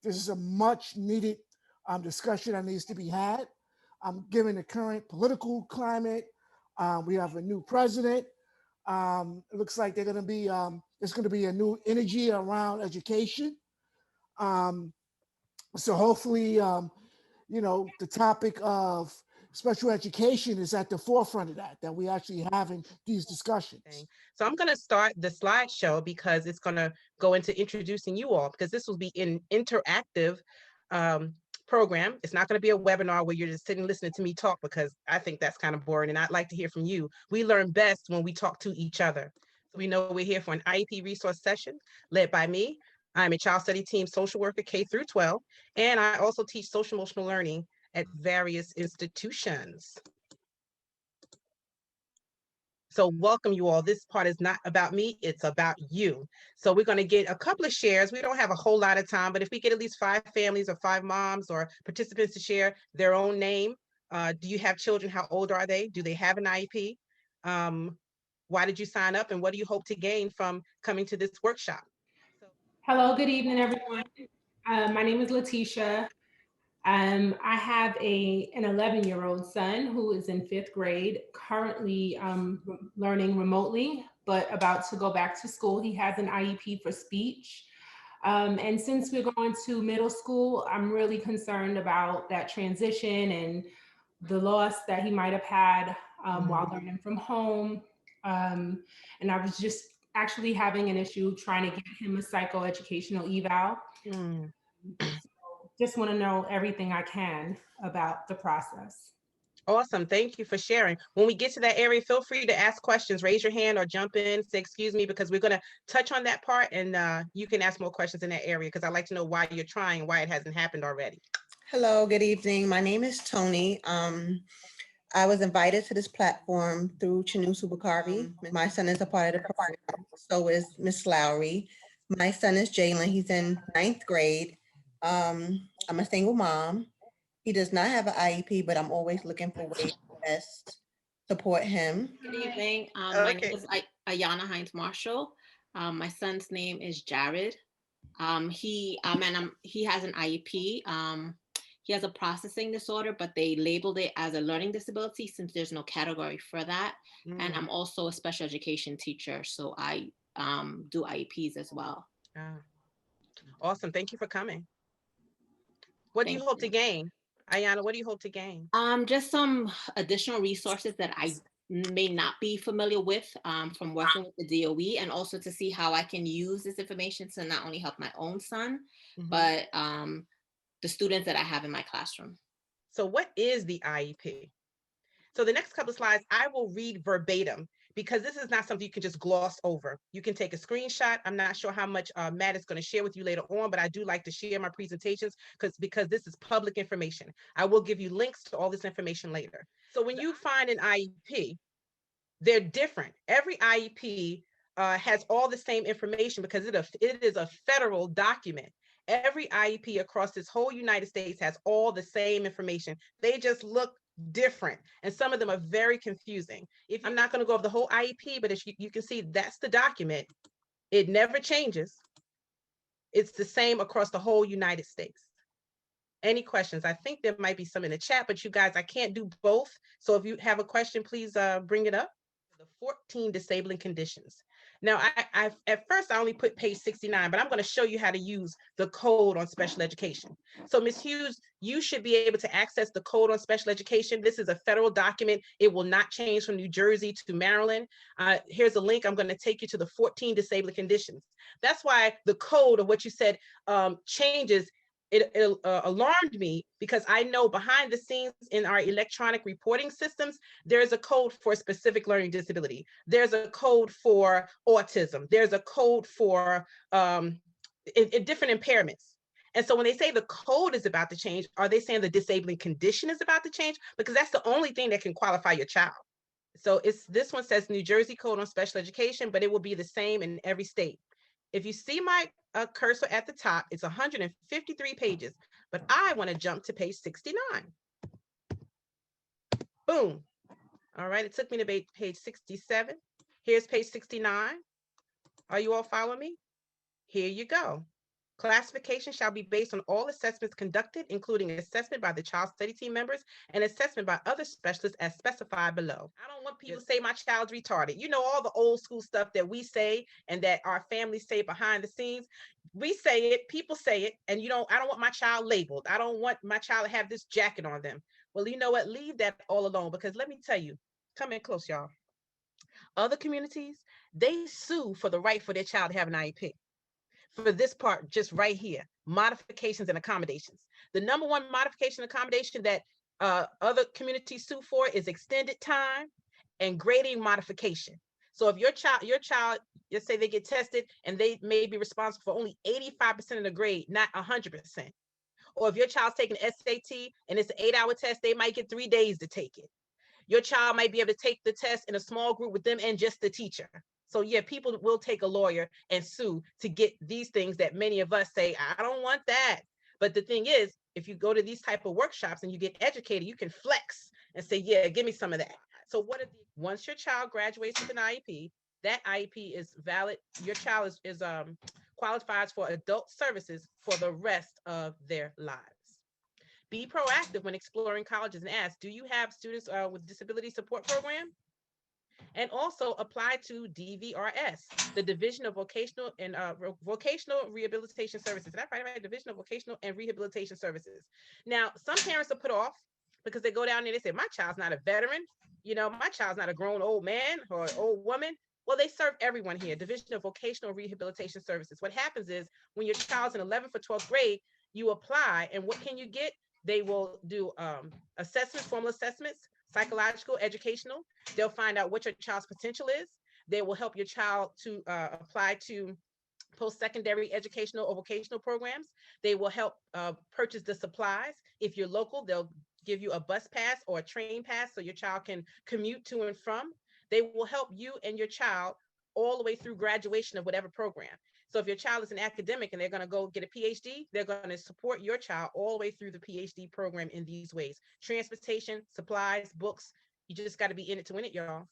this is a much needed discussion that needs to be had. Given the current political climate, we have a new president. It looks like there's going to be a new energy around education. Um, so hopefully, the topic of special education is at the forefront of that we actually having these discussions. So I'm going to start the slideshow because it's going to go into introducing you all, because this will be an interactive um, program. It's not going to be a webinar where you're just sitting listening to me talk, because I think that's kind of boring and I'd like to hear from you. We learn best when we talk to each other. So we know we're here for an IEP resource session led by me. I'm a child study team social worker K through 12, and I also teach social emotional learning at various institutions. So welcome you all. This part is not about me, it's about you. So we're going to get a couple of shares. We don't have a whole lot of time, but if we get at least 5 families or 5 moms or participants to share their own name. Do you have children? How old are they? Do they have an IEP? Why did you sign up? And what do you hope to gain from coming to this workshop? Hello, good evening, everyone. My name is Letitia. I have an 11-year-old son who is in 5th grade, currently learning remotely, but about to go back to school. He has an IEP for speech. And since we're going to middle school, I'm really concerned about that transition and the loss that he might have had while learning from home. And I was just actually having an issue trying to get him a psychoeducational eval. Just want to know everything I can about the process. Awesome. Thank you for sharing. When we get to that area, feel free to ask questions, raise your hand or jump in, say, excuse me, because we're going to touch on that part, and you can ask more questions in that area, because I'd like to know why you're trying and why it hasn't happened already. Hello, good evening. My name is Tony. I was invited to this platform through Chanu Subakarvi. My son is a part of the program. So is Miss Lowry. My son is Jalen. He's in 9th grade. I'm a single mom. He does not have an IEP, but I'm always looking for ways to best support him. Good evening. My name is Ayana Hines Marshall. My son's name is Jared. He has an IEP. He has a processing disorder, but they labeled it as a learning disability since there's no category for that. And I'm also a special education teacher, so I do IEPs as well. Awesome. Thank you for coming. What do you hope to gain? Ayana, what do you hope to gain? Just some additional resources that I may not be familiar with from working with the DOE, and also to see how I can use this information to not only help my own son, but the students that I have in my classroom. So what is the IEP? So the next couple of slides, I will read verbatim, because this is not something you can just gloss over. You can take a screenshot. I'm not sure how much Matt is going to share with you later on, but I do like to share my presentations because this is public information. I will give you links to all this information later. So when you find an IEP, they're different. Every IEP has all the same information because it is a federal document. Every IEP across this whole United States has all the same information. They just look different, and some of them are very confusing. I'm not going to go over the whole IEP, but as you can see, that's the document. It never changes. It's the same across the whole United States. Any questions? I think there might be some in the chat, but you guys, I can't do both. So if you have a question, please bring it up. The 14 disabling conditions. Now, I at first I only put page 69, but I'm going to show you how to use the code on special education. So Ms. Hughes, you should be able to access the code on special education. This is a federal document. It will not change from New Jersey to Maryland. Here's a link. I'm going to take you to the 14 disabling conditions. That's why the code of what you said changes. It alarmed me, because I know behind the scenes in our electronic reporting systems, there's a code for specific learning disability. There's a code for autism. There's a code for different impairments. And so when they say the code is about to change, are they saying the disabling condition is about to change? Because that's the only thing that can qualify your child. So this one says New Jersey Code on Special Education, but it will be the same in every state. If you see my cursor at the top, it's 153 pages, but I want to jump to page 69. Boom. All right, it took me to page 67. Here's page 69. Are you all following me? Here you go. Classification shall be based on all assessments conducted, including assessment by the child study team members and assessment by other specialists as specified below. I don't want people to say my child's retarded. You know, all the old school stuff that we say and that our families say behind the scenes. We say it, people say it, and I don't want my child labeled. I don't want my child to have this jacket on them. Well, you know what? Leave that all alone, because let me tell you, come in close, y'all. Other communities, they sue for the right for their child to have an IEP. For this part, just right here, modifications and accommodations. The number one modification accommodation that other communities sue for is extended time and grading modification. So if your child, let's say they get tested and they may be responsible for only 85% of the grade, not 100%. Or if your child's taking SAT and it's an 8-hour test, they might get 3 days to take it. Your child might be able to take the test in a small group with them and just the teacher. So yeah, people will take a lawyer and sue to get these things that many of us say, I don't want that. But the thing is, if you go to these type of workshops and you get educated, you can flex and say, yeah, give me some of that. So once your child graduates with an IEP, that IEP is valid. Your child is qualifies for adult services for the rest of their lives. Be proactive when exploring colleges and ask, do you have students with disability support program? And also apply to DVRS, the Division of Vocational and Vocational Rehabilitation Services. Did I write it right? Division of Vocational and Rehabilitation Services. Now, some parents are put off because they go down there and they say, my child's not a veteran. My child's not a grown old man or old woman. Well, they serve everyone here, Division of Vocational Rehabilitation Services. What happens is when your child's in 11th or 12th grade, you apply, and what can you get? They will do assessments, formal assessments, psychological, educational. They'll find out what your child's potential is. They will help your child to apply to post-secondary educational or vocational programs. They will help purchase the supplies. If you're local, they'll give you a bus pass or a train pass so your child can commute to and from. They will help you and your child all the way through graduation of whatever program. So if your child is an academic and they're going to go get a PhD, they're going to support your child all the way through the PhD program in these ways. Transportation, supplies, books. You just got to be in it to win it, y'all.